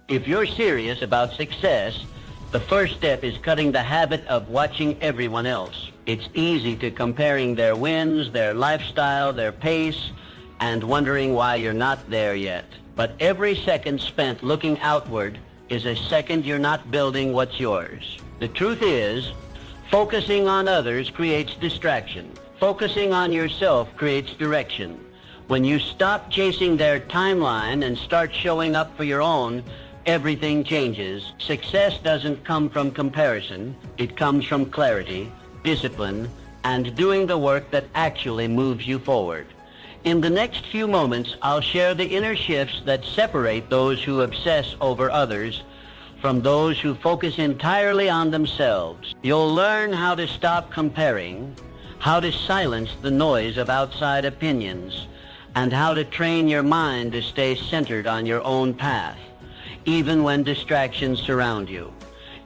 If you're serious about success, the first step is cutting the habit of watching everyone else. It's easy to comparing their wins, their lifestyle, their pace, and wondering why you're not there yet. But every second spent looking outward is a second you're not building what's yours. The truth is, focusing on others creates distraction. Focusing on yourself creates direction. When you stop chasing their timeline and start showing up for your own, everything changes. Success doesn't come from comparison. It comes from clarity, discipline, and doing the work that actually moves you forward. In the next few moments, I'll share the inner shifts that separate those who obsess over others from those who focus entirely on themselves. You'll learn how to stop comparing, how to silence the noise of outside opinions, and how to train your mind to stay centered on your own path, even when distractions surround you.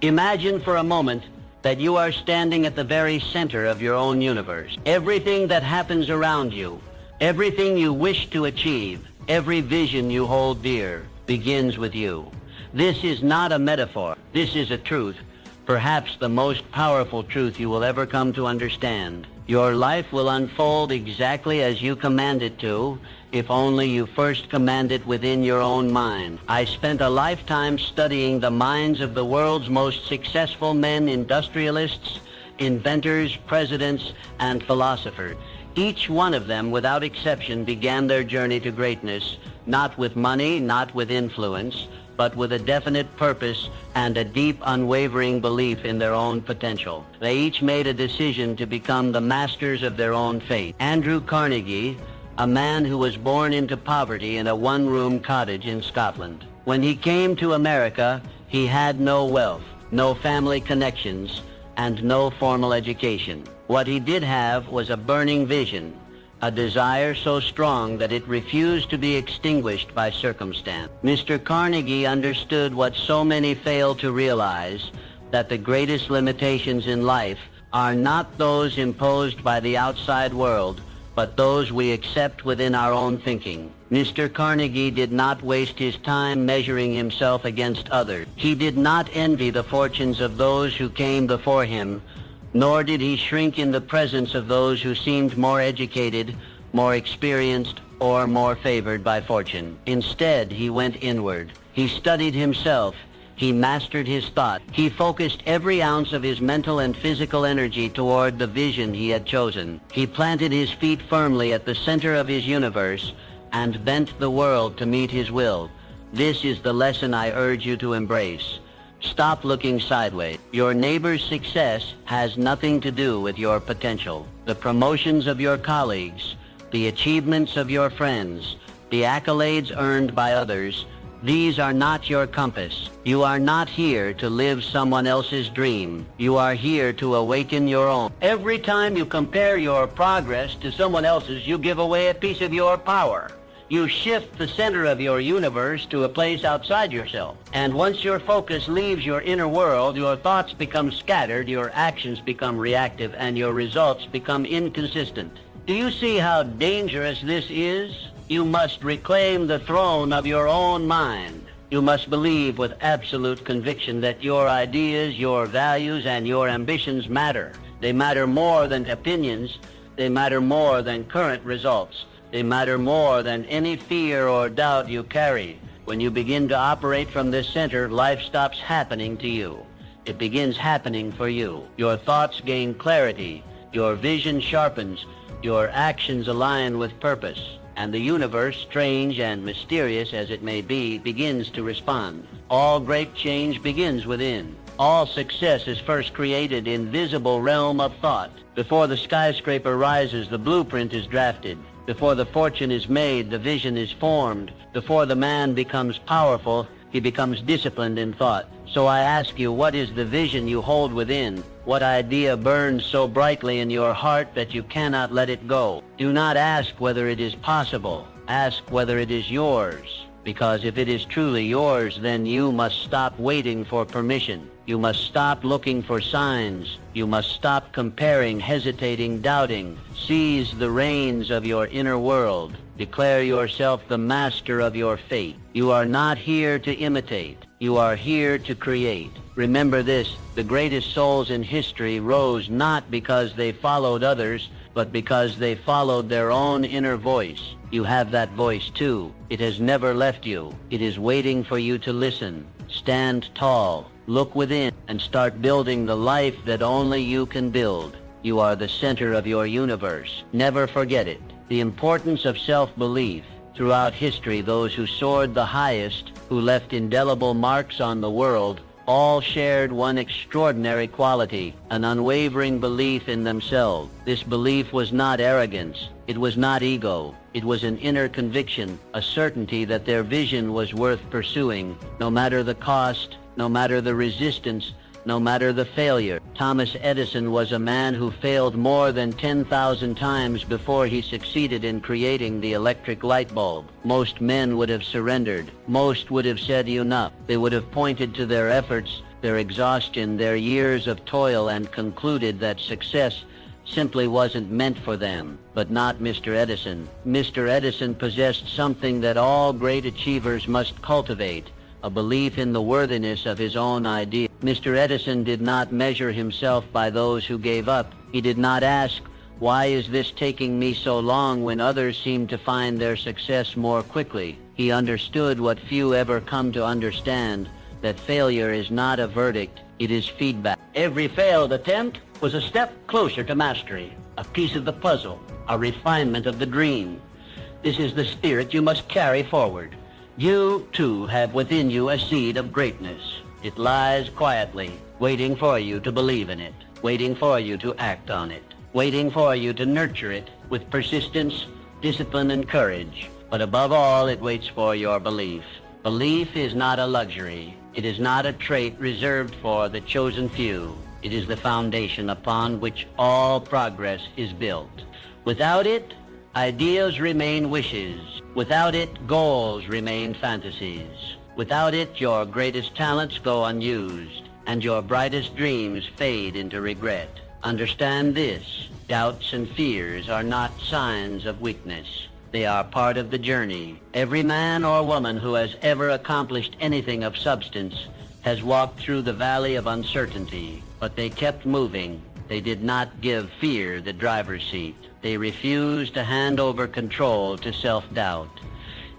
Imagine for a moment that you are standing at the very center of your own universe. Everything that happens around you, everything you wish to achieve, every vision you hold dear, begins with you. This is not a metaphor. This is a truth, perhaps the most powerful truth you will ever come to understand. Your life will unfold exactly as you command it to, if only you first command it within your own mind. I spent a lifetime studying the minds of the world's most successful men, industrialists, inventors, presidents, and philosophers. Each one of them, without exception, began their journey to greatness, not with money, not with influence, but with a definite purpose and a deep, unwavering belief in their own potential. They each made a decision to become the masters of their own fate. Andrew Carnegie, a man who was born into poverty in a one-room cottage in Scotland. When he came to America, he had no wealth, no family connections, and no formal education. What he did have was a burning vision, a desire so strong that it refused to be extinguished by circumstance. Mr. Carnegie understood what so many fail to realize, that the greatest limitations in life are not those imposed by the outside world, but those we accept within our own thinking. Mr. Carnegie did not waste his time measuring himself against others. He did not envy the fortunes of those who came before him, nor did he shrink in the presence of those who seemed more educated, more experienced, or more favored by fortune. Instead, he went inward. He studied himself. He mastered his thought. He focused every ounce of his mental and physical energy toward the vision he had chosen. He planted his feet firmly at the center of his universe and bent the world to meet his will. This is the lesson I urge you to embrace. Stop looking sideways. Your neighbor's success has nothing to do with your potential. The promotions of your colleagues, the achievements of your friends, the accolades earned by others, these are not your compass. You are not here to live someone else's dream. You are here to awaken your own. Every time you compare your progress to someone else's, you give away a piece of your power. You shift the center of your universe to a place outside yourself. And once your focus leaves your inner world, your thoughts become scattered, your actions become reactive, and your results become inconsistent. Do you see how dangerous this is? You must reclaim the throne of your own mind. You must believe with absolute conviction that your ideas, your values, and your ambitions matter. They matter more than opinions. They matter more than current results. They matter more than any fear or doubt you carry. When you begin to operate from this center, life stops happening to you. It begins happening for you. Your thoughts gain clarity. Your vision sharpens. Your actions align with purpose. And the universe, strange and mysterious as it may be, begins to respond. All great change begins within. All success is first created in visible realm of thought. Before the skyscraper rises, the blueprint is drafted. Before the fortune is made, the vision is formed. Before the man becomes powerful, he becomes disciplined in thought. So I ask you, what is the vision you hold within? What idea burns so brightly in your heart that you cannot let it go? Do not ask whether it is possible. Ask whether it is yours. Because if it is truly yours, then you must stop waiting for permission. You must stop looking for signs. You must stop comparing, hesitating, doubting. Seize the reins of your inner world. Declare yourself the master of your fate. You are not here to imitate. You are here to create. Remember this, the greatest souls in history rose not because they followed others, but because they followed their own inner voice. You have that voice too. It has never left you. It is waiting for you to listen. Stand tall, look within, and start building the life that only you can build. You are the center of your universe. Never forget it. The importance of self-belief. Throughout history, those who soared the highest, who left indelible marks on the world, all shared one extraordinary quality, an unwavering belief in themselves. This belief was not arrogance. It was not ego. It was an inner conviction, a certainty that their vision was worth pursuing, no matter the cost, no matter the resistance, no matter the failure. Thomas Edison was a man who failed more than 10,000 times before he succeeded in creating the electric light bulb. Most men would have surrendered. Most would have said enough. They would have pointed to their efforts, their exhaustion, their years of toil, and concluded that success simply wasn't meant for them. But not Mr. Edison. Mr. Edison possessed something that all great achievers must cultivate, a belief in the worthiness of his own idea. Mr. Edison did not measure himself by those who gave up. He did not ask, "Why is this taking me so long when others seem to find their success more quickly?" He understood what few ever come to understand, that failure is not a verdict, it is feedback. Every failed attempt was a step closer to mastery, a piece of the puzzle, a refinement of the dream. This is the spirit you must carry forward. You, too, have within you a seed of greatness. It lies quietly, waiting for you to believe in it, waiting for you to act on it, waiting for you to nurture it with persistence, discipline, and courage. But above all, it waits for your belief. Belief is not a luxury. It is not a trait reserved for the chosen few. It is the foundation upon which all progress is built. Without it, ideas remain wishes. Without it, goals remain fantasies. Without it, your greatest talents go unused, and your brightest dreams fade into regret. Understand this, doubts and fears are not signs of weakness. They are part of the journey. Every man or woman who has ever accomplished anything of substance has walked through the valley of uncertainty, but they kept moving. They did not give fear the driver's seat. They refused to hand over control to self-doubt.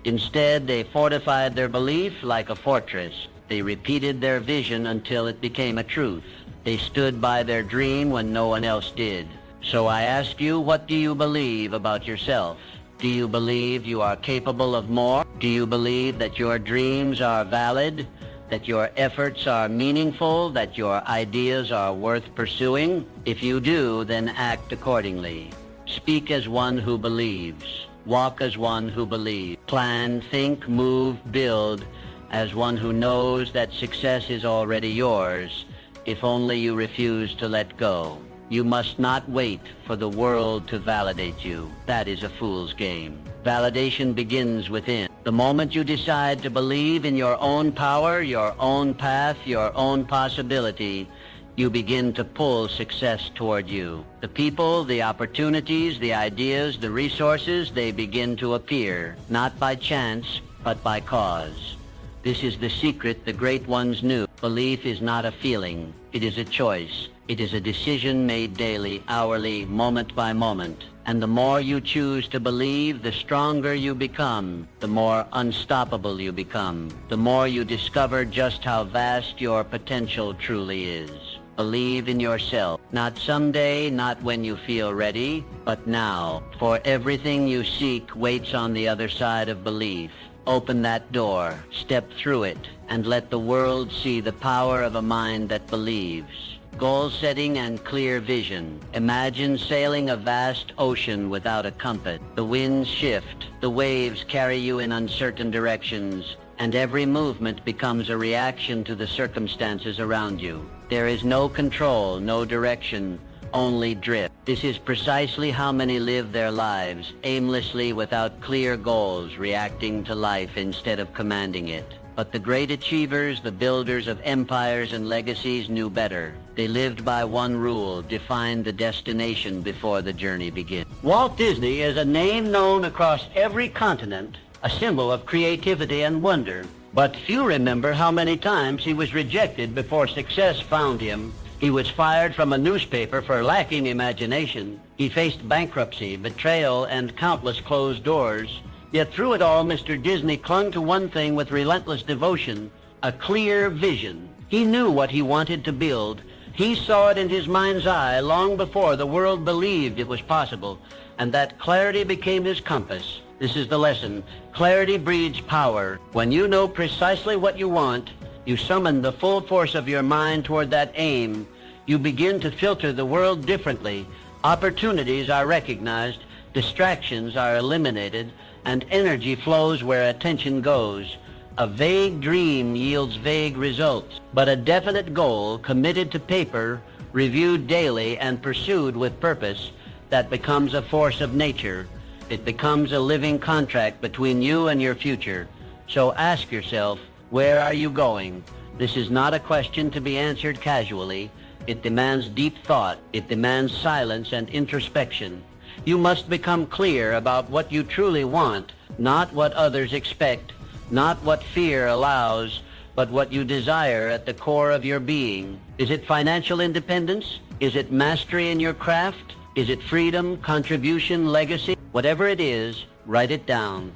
Instead, they fortified their belief like a fortress. They repeated their vision until it became a truth. They stood by their dream when no one else did. So I ask you, what do you believe about yourself? Do you believe you are capable of more? Do you believe that your dreams are valid? That your efforts are meaningful? That your ideas are worth pursuing? If you do, then act accordingly. Speak as one who believes. Walk as one who believes. Plan, think, move, build as one who knows that success is already yours, if only you refuse to let go. You must not wait for the world to validate you. That is a fool's game. Validation begins within. The moment you decide to believe in your own power, your own path, your own possibility, you begin to pull success toward you. The people, the opportunities, the ideas, the resources, they begin to appear, not by chance, but by cause. This is the secret the great ones knew. Belief is not a feeling. It is a choice. It is a decision made daily, hourly, moment by moment. And the more you choose to believe, the stronger you become, the more unstoppable you become, the more you discover just how vast your potential truly is. Believe in yourself. Not someday, not when you feel ready, but now. For everything you seek waits on the other side of belief. Open that door, step through it, and let the world see the power of a mind that believes. Goal setting and clear vision. Imagine sailing a vast ocean without a compass. The winds shift, the waves carry you in uncertain directions, and every movement becomes a reaction to the circumstances around you. There is no control, no direction, only drift. This is precisely how many live their lives, aimlessly without clear goals, reacting to life instead of commanding it. But the great achievers, the builders of empires and legacies knew better. They lived by one rule: define the destination before the journey begins. Walt Disney is a name known across every continent, a symbol of creativity and wonder. But few remember how many times he was rejected before success found him. He was fired from a newspaper for lacking imagination. He faced bankruptcy, betrayal, and countless closed doors. Yet through it all, Mr. Disney clung to one thing with relentless devotion, a clear vision. He knew what he wanted to build. He saw it in his mind's eye long before the world believed it was possible, and that clarity became his compass. This is the lesson. Clarity breeds power. When you know precisely what you want, you summon the full force of your mind toward that aim. You begin to filter the world differently. Opportunities are recognized, distractions are eliminated, and energy flows where attention goes. A vague dream yields vague results, but a definite goal, committed to paper, reviewed daily, and pursued with purpose, that becomes a force of nature. It becomes a living contract between you and your future. So ask yourself, where are you going? This is not a question to be answered casually. It demands deep thought. It demands silence and introspection. You must become clear about what you truly want, not what others expect, not what fear allows, but what you desire at the core of your being. Is it financial independence? Is it mastery in your craft? Is it freedom, contribution, legacy? Whatever it is, write it down.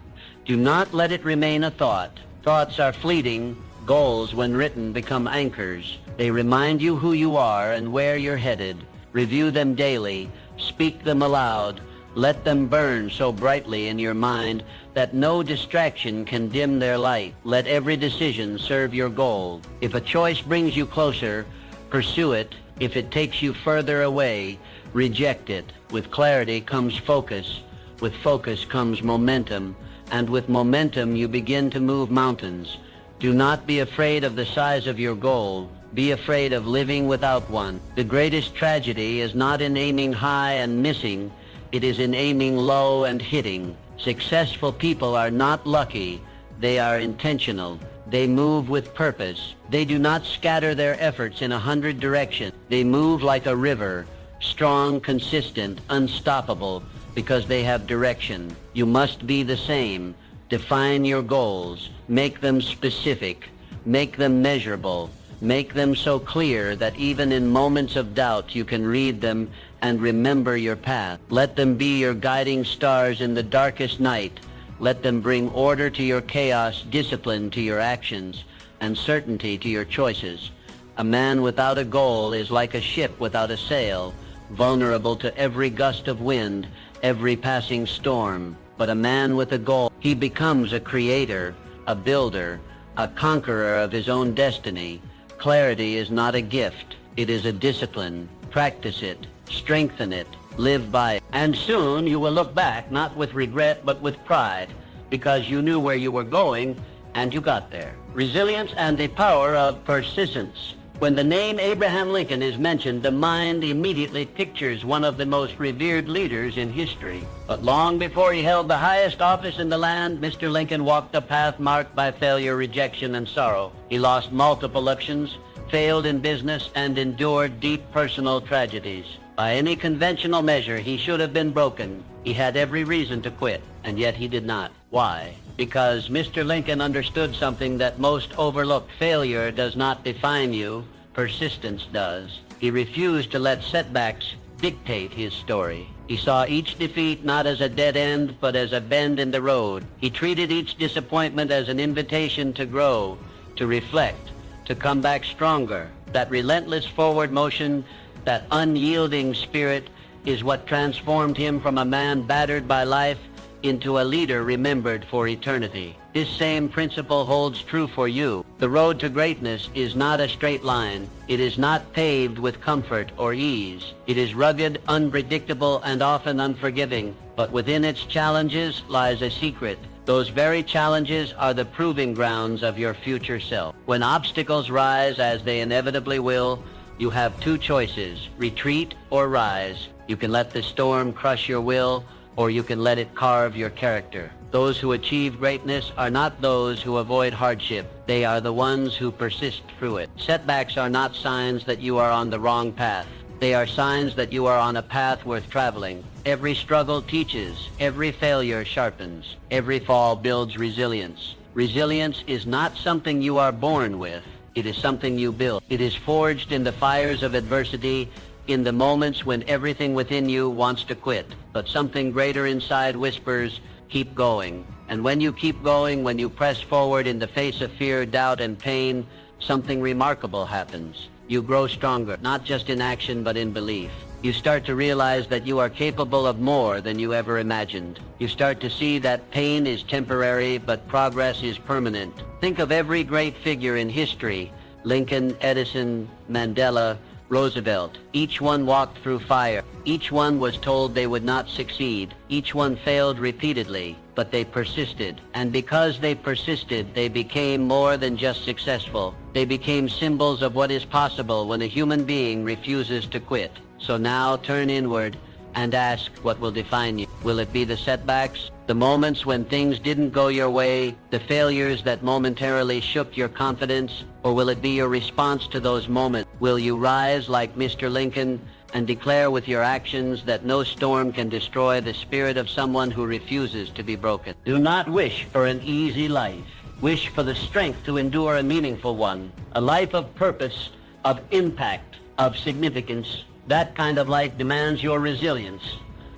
Do not let it remain a thought. Thoughts are fleeting. Goals, when written, become anchors. They remind you who you are and where you're headed. Review them daily. Speak them aloud. Let them burn so brightly in your mind that no distraction can dim their light. Let every decision serve your goal. If a choice brings you closer, pursue it. If it takes you further away, reject it. With clarity comes focus. With focus comes momentum. And with momentum you begin to move mountains. Do not be afraid of the size of your goal. Be afraid of living without one. The greatest tragedy is not in aiming high and missing. It is in aiming low and hitting. Successful people are not lucky. They are intentional. They move with purpose. They do not scatter their efforts in 100 directions. They move like a river, strong, consistent, unstoppable, because they have direction. You must be the same. Define your goals. Make them specific. Make them measurable. Make them so clear that even in moments of doubt you can read them and remember your path. Let them be your guiding stars in the darkest night. Let them bring order to your chaos, discipline to your actions, and certainty to your choices. A man without a goal is like a ship without a sail, vulnerable to every gust of wind, every passing storm. But a man with a goal, he becomes a creator, a builder, a conqueror of his own destiny. Clarity is not a gift. It is a discipline. Practice it. Strengthen it. Live by it. And soon you will look back, not with regret, but with pride, because you knew where you were going and you got there. Resilience and the power of persistence. When the name Abraham Lincoln is mentioned, the mind immediately pictures one of the most revered leaders in history. But long before he held the highest office in the land, Mr. Lincoln walked a path marked by failure, rejection, and sorrow. He lost multiple elections, failed in business, and endured deep personal tragedies. By any conventional measure, he should have been broken. He had every reason to quit, and yet he did not. Why? Because Mr. Lincoln understood something that most overlook. Failure does not define you. Persistence does. He refused to let setbacks dictate his story. He saw each defeat not as a dead end, but as a bend in the road. He treated each disappointment as an invitation to grow, to reflect, to come back stronger. That relentless forward motion, that unyielding spirit, is what transformed him from a man battered by life into a leader remembered for eternity. This same principle holds true for you. The road to greatness is not a straight line. It is not paved with comfort or ease. It is rugged, unpredictable, and often unforgiving. But within its challenges lies a secret. Those very challenges are the proving grounds of your future self. When obstacles rise, as they inevitably will, you have two choices: retreat or rise. You can let the storm crush your will, or you can let it carve your character. Those who achieve greatness are not those who avoid hardship. They are the ones who persist through it. Setbacks are not signs that you are on the wrong path. They are signs that you are on a path worth traveling. Every struggle teaches. Every failure sharpens. Every fall builds resilience. Resilience is not something you are born with. It is something you build. It is forged in the fires of adversity, in the moments when everything within you wants to quit. But something greater inside whispers, keep going. And when you keep going, when you press forward in the face of fear, doubt, and pain, something remarkable happens. You grow stronger, not just in action, but in belief. You start to realize that you are capable of more than you ever imagined. You start to see that pain is temporary, but progress is permanent. Think of every great figure in history: Lincoln, Edison, Mandela, Roosevelt. Each one walked through fire. Each one was told they would not succeed. Each one failed repeatedly, but they persisted. And because they persisted, they became more than just successful. They became symbols of what is possible when a human being refuses to quit. So now turn inward and ask, what will define you? Will it be the setbacks, the moments when things didn't go your way, the failures that momentarily shook your confidence? Or will it be your response to those moments? Will you rise like Mr. Lincoln and declare with your actions that no storm can destroy the spirit of someone who refuses to be broken? Do not wish for an easy life. Wish for the strength to endure a meaningful one, a life of purpose, of impact, of significance. That kind of life demands your resilience.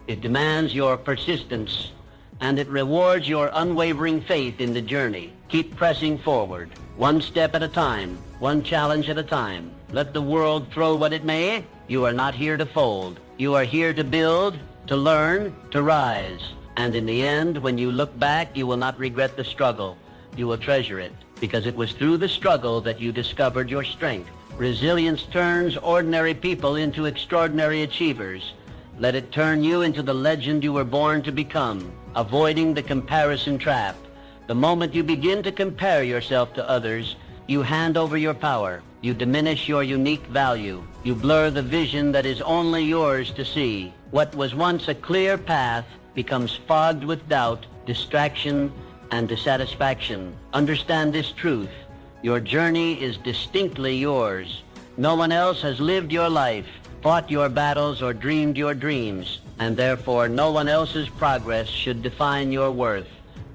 It demands your persistence, and it rewards your unwavering faith in the journey. Keep pressing forward, one step at a time, one challenge at a time. Let the world throw what it may. You are not here to fold. You are here to build, to learn, to rise. And in the end, when you look back, you will not regret the struggle. You will treasure it, because it was through the struggle that you discovered your strength. Resilience turns ordinary people into extraordinary achievers. Let it turn you into the legend you were born to become, avoiding the comparison trap. The moment you begin to compare yourself to others, you hand over your power. You diminish your unique value. You blur the vision that is only yours to see. What was once a clear path becomes fogged with doubt, distraction, and dissatisfaction. Understand this truth. Your journey is distinctly yours. No one else has lived your life, fought your battles, or dreamed your dreams, and therefore no one else's progress should define your worth.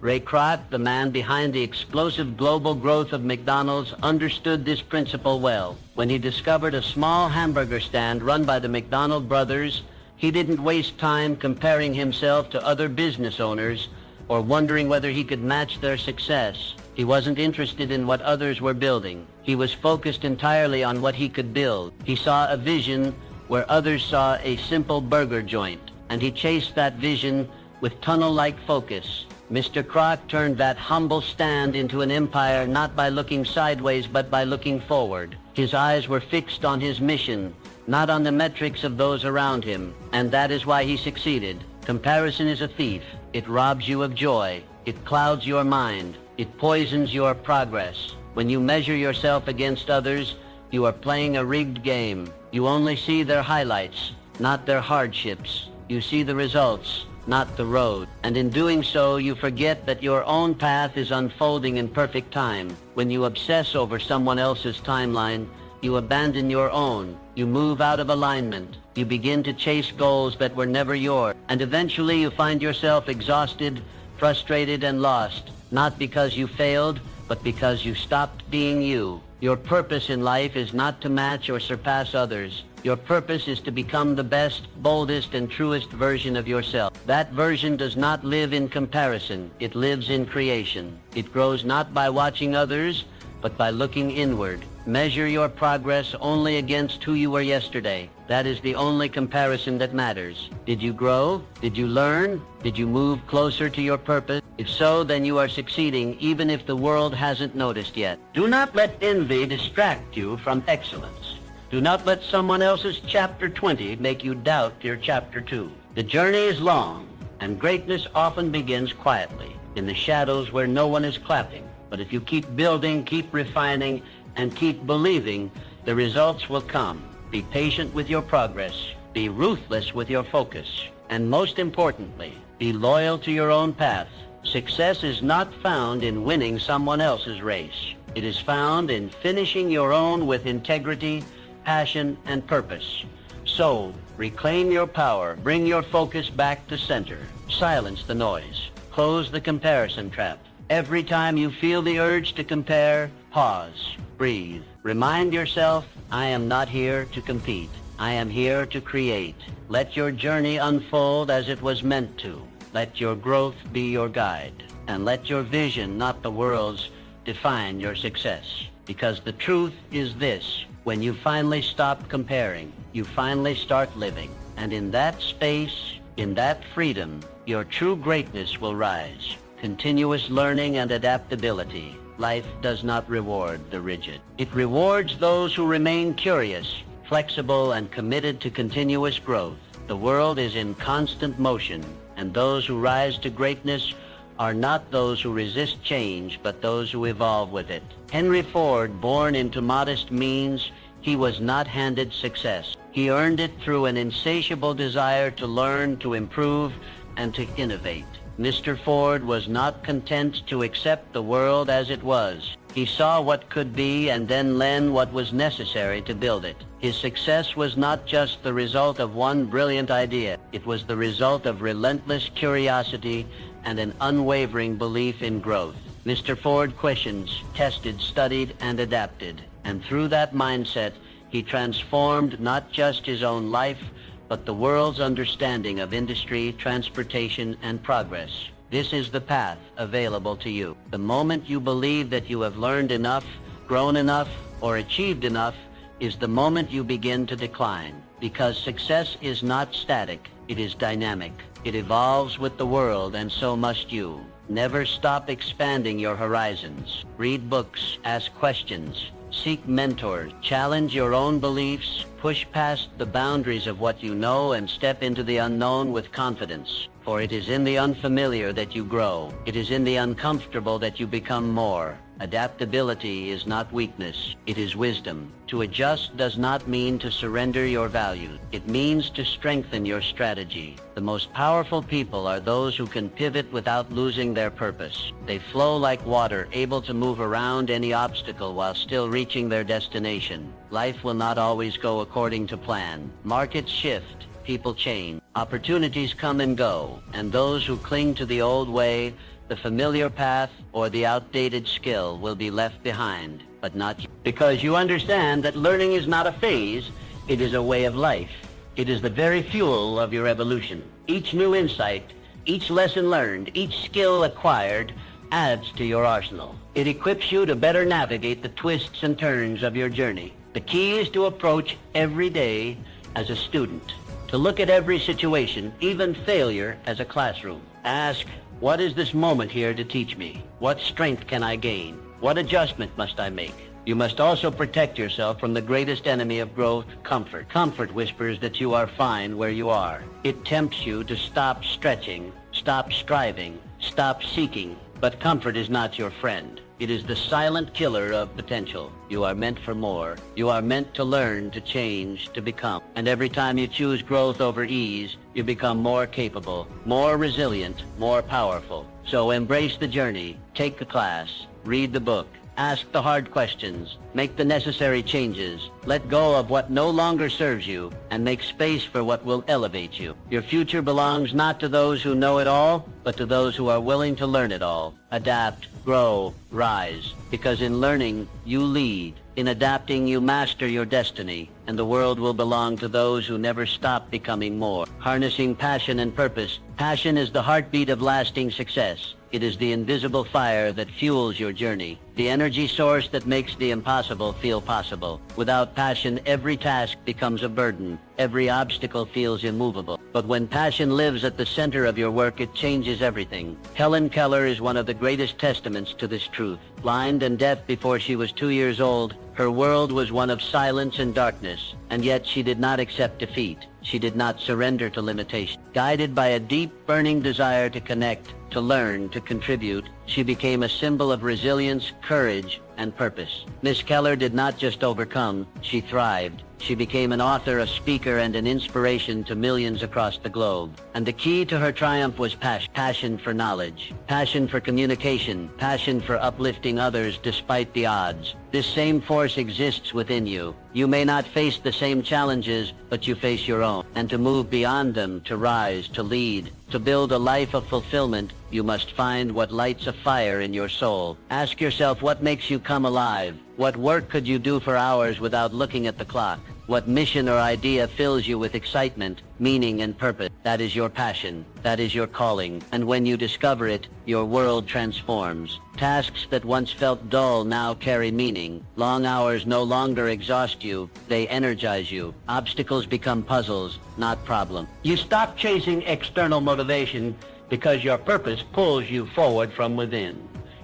Ray Kroc, the man behind the explosive global growth of McDonald's, understood this principle well. When he discovered a small hamburger stand run by the McDonald brothers, he didn't waste time comparing himself to other business owners or wondering whether he could match their success. He wasn't interested in what others were building. He was focused entirely on what he could build. He saw a vision where others saw a simple burger joint, and he chased that vision with tunnel-like focus. Mr. Kroc turned that humble stand into an empire not by looking sideways but by looking forward. His eyes were fixed on his mission, not on the metrics of those around him, and that is why he succeeded. Comparison is a thief. It robs you of joy. It clouds your mind. It poisons your progress. When you measure yourself against others, you are playing a rigged game. You only see their highlights, not their hardships. You see the results, not the road. And in doing so, you forget that your own path is unfolding in perfect time. When you obsess over someone else's timeline, you abandon your own. You move out of alignment. You begin to chase goals that were never yours. And eventually you find yourself exhausted, frustrated, and lost. Not because you failed, but because you stopped being you. Your purpose in life is not to match or surpass others. Your purpose is to become the best, boldest, and truest version of yourself. That version does not live in comparison. It lives in creation. It grows not by watching others, but by looking inward. Measure your progress only against who you were yesterday. That is the only comparison that matters. Did you grow? Did you learn? Did you move closer to your purpose? If so, then you are succeeding, even if the world hasn't noticed yet. Do not let envy distract you from excellence. Do not let someone else's chapter 20 make you doubt your chapter 2. The journey is long, and greatness often begins quietly, in the shadows where no one is clapping. But if you keep building, keep refining, and keep believing, the results will come. Be patient with your progress. Be ruthless with your focus. And most importantly, be loyal to your own path. Success is not found in winning someone else's race. It is found in finishing your own with integrity, passion, and purpose. So, reclaim your power. Bring your focus back to center. Silence the noise. Close the comparison trap. Every time you feel the urge to compare, pause, breathe. Remind yourself, I am not here to compete. I am here to create. Let your journey unfold as it was meant to. Let your growth be your guide. And let your vision, not the world's, define your success. Because the truth is this: when you finally stop comparing, you finally start living. And in that space, in that freedom, your true greatness will rise. Continuous learning and adaptability. Life does not reward the rigid. It rewards those who remain curious, flexible, and committed to continuous growth. The world is in constant motion, and those who rise to greatness are not those who resist change, but those who evolve with it. Henry Ford, born into modest means, he was not handed success. He earned it through an insatiable desire to learn, to improve, and to innovate. Mr. Ford was not content to accept the world as it was. He saw what could be and then learned what was necessary to build it. His success was not just the result of one brilliant idea. It was the result of relentless curiosity and an unwavering belief in growth. Mr. Ford questioned, tested, studied, and adapted. And through that mindset, he transformed not just his own life, but the world's understanding of industry, transportation, and progress. This is the path available to you. The moment you believe that you have learned enough, grown enough, or achieved enough is the moment you begin to decline. Because success is not static, it is dynamic. It evolves with the world, and so must you. Never stop expanding your horizons. Read books, ask questions, seek mentors, challenge your own beliefs, push past the boundaries of what you know, and step into the unknown with confidence. For it is in the unfamiliar that you grow. It is in the uncomfortable that you become more. Adaptability is not weakness, it is wisdom. To adjust does not mean to surrender your values. It means to strengthen your strategy. The most powerful people are those who can pivot without losing their purpose. They flow like water, able to move around any obstacle while still reaching their destination. Life will not always go according to plan. Markets shift, people change, opportunities come and go, and those who cling to the old way, the familiar path, or the outdated skill will be left behind, but not you. Because you understand that learning is not a phase, it is a way of life. It is the very fuel of your evolution. Each new insight, each lesson learned, each skill acquired adds to your arsenal. It equips you to better navigate the twists and turns of your journey. The key is to approach every day as a student, to look at every situation, even failure, as a classroom. Ask, what is this moment here to teach me? What strength can I gain? What adjustment must I make? You must also protect yourself from the greatest enemy of growth, comfort. Comfort whispers that you are fine where you are. It tempts you to stop stretching, stop striving, stop seeking. But comfort is not your friend. It is the silent killer of potential. You are meant for more. You are meant to learn, to change, to become. And every time you choose growth over ease, you become more capable, more resilient, more powerful. So embrace the journey, take the class, read the book, ask the hard questions, make the necessary changes, let go of what no longer serves you, and make space for what will elevate you. Your future belongs not to those who know it all, but to those who are willing to learn it all. Adapt, grow, rise, because in learning, you lead. In adapting, you master your destiny, and the world will belong to those who never stop becoming more. Harnessing passion and purpose. Passion is the heartbeat of lasting success. It is the invisible fire that fuels your journey, the energy source that makes the impossible feel possible. Without passion, every task becomes a burden. Every obstacle feels immovable. But when passion lives at the center of your work, it changes everything. Helen Keller is one of the greatest testaments to this truth. Blind and deaf before she was 2 years old, her world was one of silence and darkness, and yet she did not accept defeat. She did not surrender to limitation. Guided by a deep, burning desire to connect, to learn, to contribute, she became a symbol of resilience, courage, and purpose. Miss Keller did not just overcome, she thrived. She became an author, a speaker, and an inspiration to millions across the globe. And the key to her triumph was passion for knowledge, passion for communication, passion for uplifting others despite the odds, This same force exists within you. You may not face the same challenges, but you face your own. And to move beyond them, to rise, to lead, to build a life of fulfillment, you must find what lights a fire in your soul. Ask yourself what makes you come alive. What work could you do for hours without looking at the clock? What mission or idea fills you with excitement, meaning, and purpose? That is your passion. That is your calling. And when you discover it, your world transforms. Tasks that once felt dull now carry meaning. Long hours no longer exhaust you. They energize you. Obstacles become puzzles, not problems. You stop chasing external motivation because your purpose pulls you forward from within.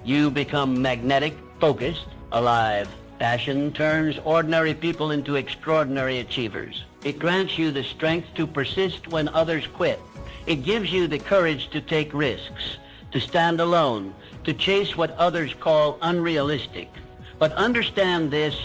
You become magnetic, focused, alive. Passion turns ordinary people into extraordinary achievers. It grants you the strength to persist when others quit. It gives you the courage to take risks, to stand alone, to chase what others call unrealistic. But understand this,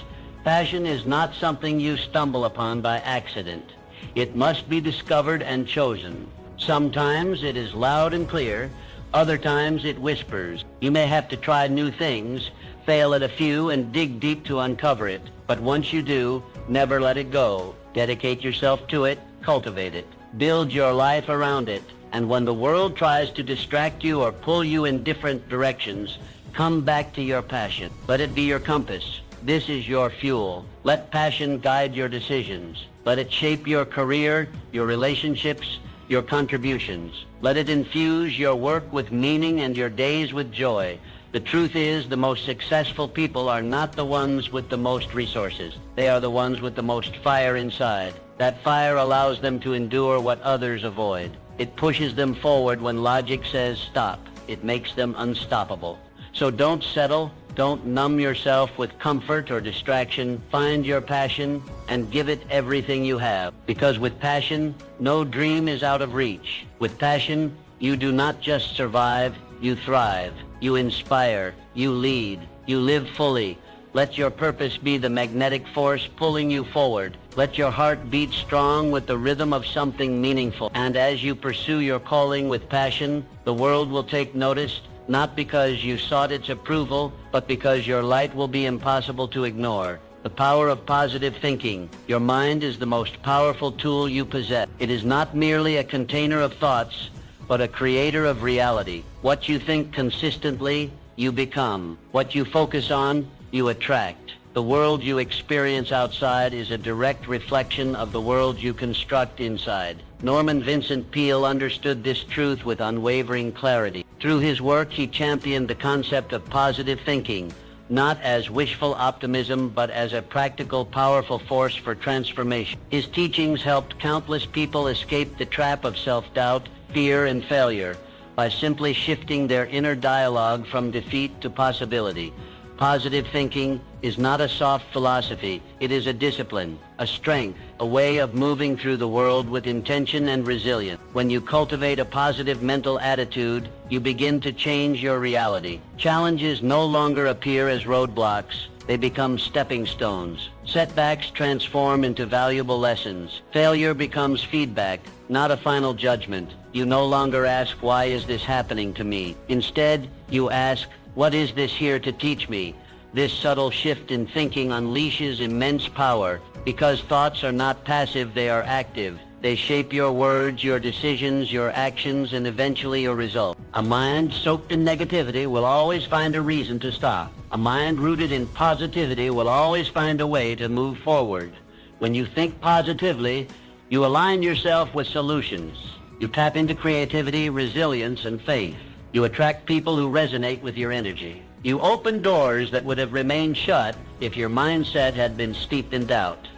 passion is not something you stumble upon by accident. It must be discovered and chosen. Sometimes it is loud and clear, other times it whispers. You may have to try new things, fail at a few, and dig deep to uncover it. But once you do, never let it go. Dedicate yourself to it, cultivate it. Build your life around it. And when the world tries to distract you or pull you in different directions, come back to your passion. Let it be your compass. This is your fuel. Let passion guide your decisions. Let it shape your career, your relationships, your contributions. Let it infuse your work with meaning and your days with joy. The truth is, the most successful people are not the ones with the most resources. They are the ones with the most fire inside. That fire allows them to endure what others avoid. It pushes them forward when logic says stop. It makes them unstoppable. So don't settle. Don't numb yourself with comfort or distraction. Find your passion and give it everything you have. Because with passion, no dream is out of reach. With passion, you do not just survive, you thrive. You inspire, you lead, you live fully. Let your purpose be the magnetic force pulling you forward. Let your heart beat strong with the rhythm of something meaningful. And as you pursue your calling with passion, the world will take notice, not because you sought its approval, but because your light will be impossible to ignore. The power of positive thinking. Your mind is the most powerful tool you possess. It is not merely a container of thoughts, but a creator of reality. What you think consistently, you become. What you focus on, you attract. The world you experience outside is a direct reflection of the world you construct inside. Norman Vincent Peale understood this truth with unwavering clarity. Through his work, he championed the concept of positive thinking, not as wishful optimism, but as a practical, powerful force for transformation. His teachings helped countless people escape the trap of self-doubt, fear, and failure by simply shifting their inner dialogue from defeat to possibility. Positive thinking is not a soft philosophy. It is a discipline, a strength, a way of moving through the world with intention and resilience. When you cultivate a positive mental attitude, you begin to change your reality. Challenges no longer appear as roadblocks. They become stepping stones. Setbacks transform into valuable lessons. Failure becomes feedback, not a final judgment. You no longer ask, why is this happening to me? Instead, you ask, what is this here to teach me? This subtle shift in thinking unleashes immense power. Because thoughts are not passive, they are active. They shape your words, your decisions, your actions, and eventually your results. A mind soaked in negativity will always find a reason to stop. A mind rooted in positivity will always find a way to move forward. When you think positively, you align yourself with solutions. You tap into creativity, resilience, and faith. You attract people who resonate with your energy. You open doors that would have remained shut if your mindset had been steeped in doubt.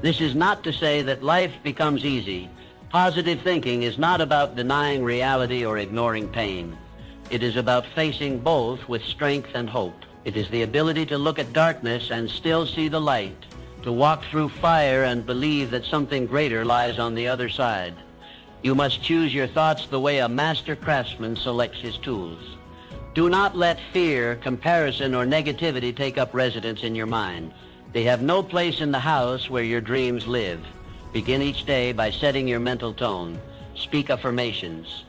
This is not to say that life becomes easy. Positive thinking is not about denying reality or ignoring pain. It is about facing both with strength and hope. It is the ability to look at darkness and still see the light, to walk through fire and believe that something greater lies on the other side. You must choose your thoughts the way a master craftsman selects his tools. Do not let fear, comparison, or negativity take up residence in your mind. They have no place in the house where your dreams live. Begin each day by setting your mental tone. Speak affirmations.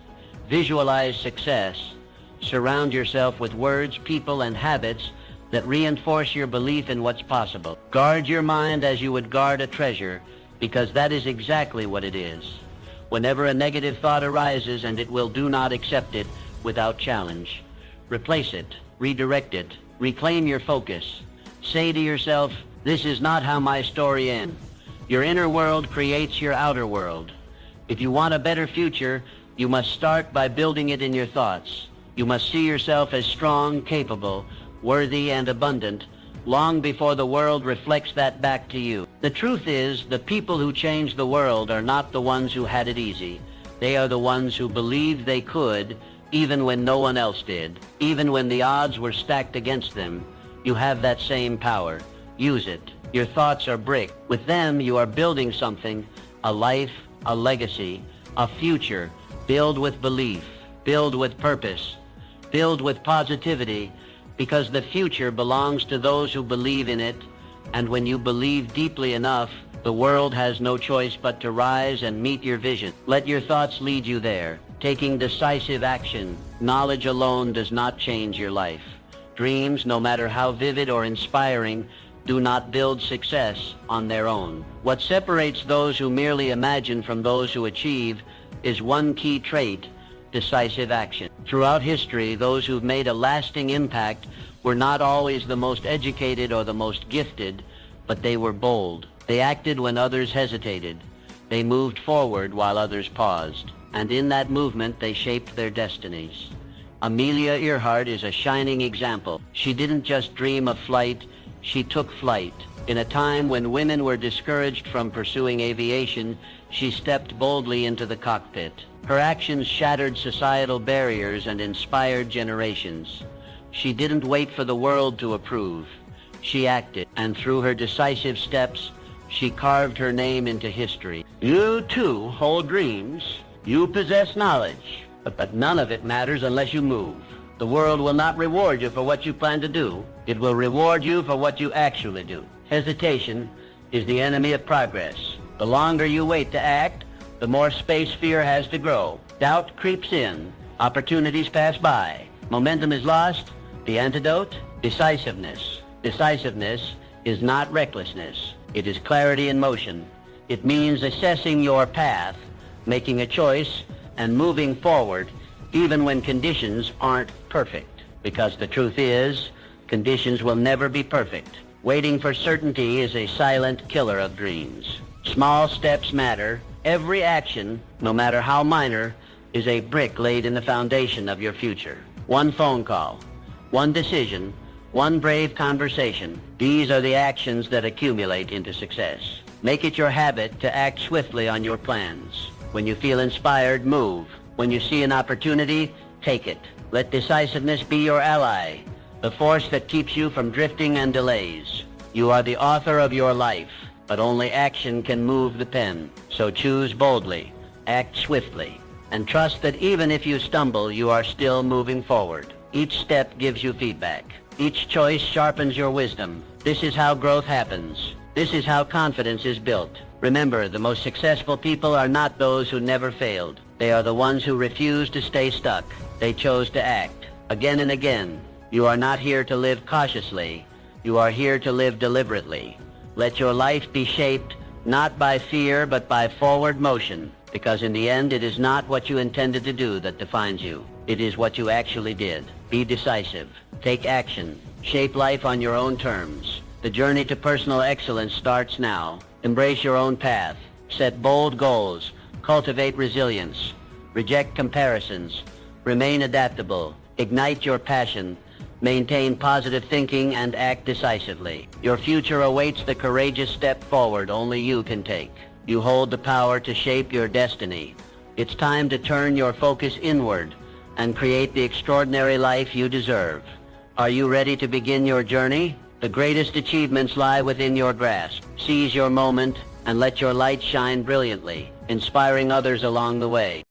Visualize success. Surround yourself with words, people, and habits that reinforce your belief in what's possible. Guard your mind as you would guard a treasure, because that is exactly what it is. Whenever a negative thought arises, and it will, do not accept it without challenge. Replace it, redirect it, reclaim your focus. Say to yourself, this is not how my story ends. Your inner world creates your outer world. If you want a better future, you must start by building it in your thoughts. You must see yourself as strong, capable, worthy, and abundant long before the world reflects that back to you. The truth is, the people who change the world are not the ones who had it easy. They are the ones who believed they could, even when no one else did, even when the odds were stacked against them. You have that same power. Use it. Your thoughts are brick. With them, you are building something, a life, a legacy, a future. Build with belief, build with purpose, build with positivity, because the future belongs to those who believe in it, and when you believe deeply enough, the world has no choice but to rise and meet your vision. Let your thoughts lead you there, taking decisive action. Knowledge alone does not change your life. Dreams, no matter how vivid or inspiring, do not build success on their own. What separates those who merely imagine from those who achieve is one key trait: decisive action. Throughout history, those who've made a lasting impact were not always the most educated or the most gifted, but they were bold. They acted when others hesitated. They moved forward while others paused. And in that movement, they shaped their destinies. Amelia Earhart is a shining example. She didn't just dream of flight, she took flight. In a time when women were discouraged from pursuing aviation, she stepped boldly into the cockpit. Her actions shattered societal barriers and inspired generations. She didn't wait for the world to approve. She acted, and through her decisive steps, she carved her name into history. You too hold dreams. You possess knowledge, but none of it matters unless you move. The world will not reward you for what you plan to do. It will reward you for what you actually do. Hesitation is the enemy of progress. The longer you wait to act, the more space fear has to grow. Doubt creeps in. Opportunities pass by. Momentum is lost. The antidote? Decisiveness. Decisiveness is not recklessness. It is clarity in motion. It means assessing your path, making a choice, and moving forward even when conditions aren't perfect. Because the truth is, conditions will never be perfect. Waiting for certainty is a silent killer of dreams. Small steps matter. Every action, no matter how minor, is a brick laid in the foundation of your future. One phone call, one decision, one brave conversation. These are the actions that accumulate into success. Make it your habit to act swiftly on your plans. When you feel inspired, move. When you see an opportunity, take it. Let decisiveness be your ally, the force that keeps you from drifting and delays. You are the author of your life, but only action can move the pen. So choose boldly, act swiftly, and trust that even if you stumble, you are still moving forward. Each step gives you feedback. Each choice sharpens your wisdom. This is how growth happens. This is how confidence is built. Remember, the most successful people are not those who never failed. They are the ones who refuse to stay stuck. They chose to act. Again and again. You are not here to live cautiously. You are here to live deliberately. Let your life be shaped not by fear, but by forward motion. Because in the end, it is not what you intended to do that defines you. It is what you actually did. Be decisive. Take action. Shape life on your own terms. The journey to personal excellence starts now. Embrace your own path. Set bold goals. Cultivate resilience. Reject comparisons. Remain adaptable. Ignite your passion. Maintain positive thinking and act decisively. Your future awaits the courageous step forward only you can take. You hold the power to shape your destiny. It's time to turn your focus inward and create the extraordinary life you deserve. Are you ready to begin your journey? The greatest achievements lie within your grasp. Seize your moment and let your light shine brilliantly, inspiring others along the way.